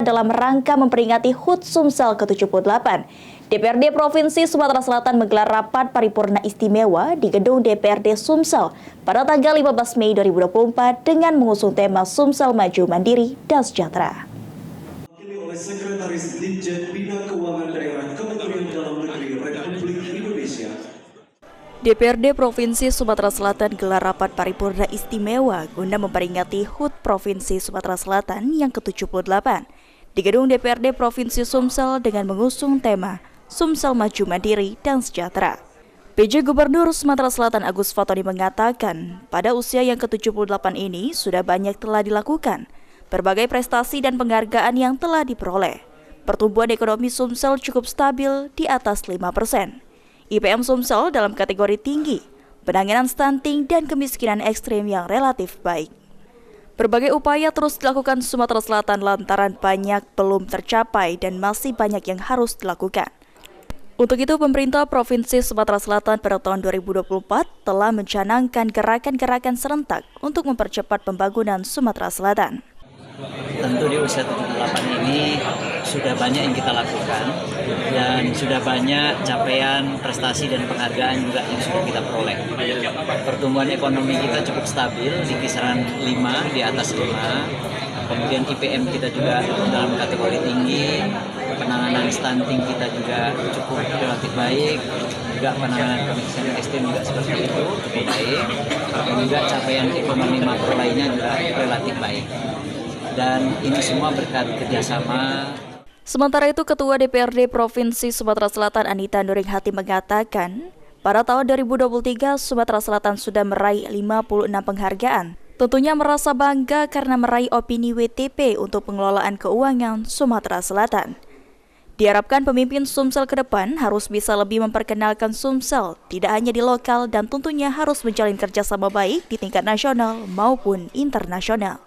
dalam rangka memperingati HUT Sumsel ke-78. DPRD Provinsi Sumatera Selatan menggelar rapat paripurna istimewa di gedung DPRD Sumsel pada tanggal 15 Mei 2024 dengan mengusung tema Sumsel Maju Mandiri dan Sejahtera. Oleh Sekretaris Ditjen Bina Keuangan Daerah Kementerian Dalam Negeri Republik Indonesia. DPRD Provinsi Sumatera Selatan gelar rapat paripurna istimewa guna memperingati HUT Provinsi Sumatera Selatan yang ke-78 di gedung DPRD Provinsi Sumsel dengan mengusung tema Sumsel Maju Mandiri dan Sejahtera. PJ Gubernur Sumatera Selatan Agus Fatoni mengatakan, pada usia yang ke-78 ini sudah banyak telah dilakukan, berbagai prestasi dan penghargaan yang telah diperoleh. Pertumbuhan ekonomi Sumsel cukup stabil di atas 5%. IPM Sumsel dalam kategori tinggi, penanganan stunting dan kemiskinan ekstrim yang relatif baik. Berbagai upaya terus dilakukan Sumatera Selatan lantaran banyak belum tercapai dan masih banyak yang harus dilakukan. Untuk itu, pemerintah Provinsi Sumatera Selatan pada tahun 2024 telah mencanangkan gerakan-gerakan serentak untuk mempercepat pembangunan Sumatera Selatan. Tentu di usia 78 ini sudah banyak yang kita lakukan dan sudah banyak capaian, prestasi dan penghargaan juga yang sudah kita peroleh. Pertumbuhan ekonomi kita cukup stabil di kisaran 5, di atas 5. Kemudian IPM kita juga dalam kategori tinggi, penanganan stunting kita juga cukup relatif baik, juga penanganan kemiskinan ekstrim juga seperti itu cukup baik, dan juga capaian ekonomi makro lainnya juga relatif baik. Dan ini semua berkat kerjasama. Sementara itu, Ketua DPRD Provinsi Sumatera Selatan Anita Nuringhati mengatakan, pada tahun 2023 Sumatera Selatan sudah meraih 56 penghargaan. Tentunya merasa bangga karena meraih opini WTP untuk pengelolaan keuangan Sumatera Selatan. Diharapkan pemimpin Sumsel ke depan harus bisa lebih memperkenalkan Sumsel, tidak hanya di lokal dan tentunya harus menjalin kerjasama baik di tingkat nasional maupun internasional.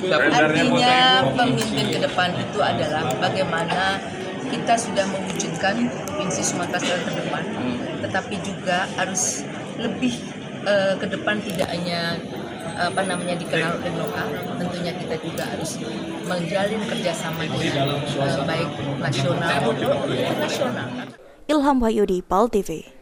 Artinya pemimpin ke depan itu adalah bagaimana kita sudah mewujudkan Provinsi Sumatera Selatan ke depan, tetapi juga harus lebih ke depan tidak hanya dikenal oleh lokal, tentunya kita juga harus menjalin kerjasama dengan baik nasional maupun internasional. Ilham Wahyudi, PAL TV.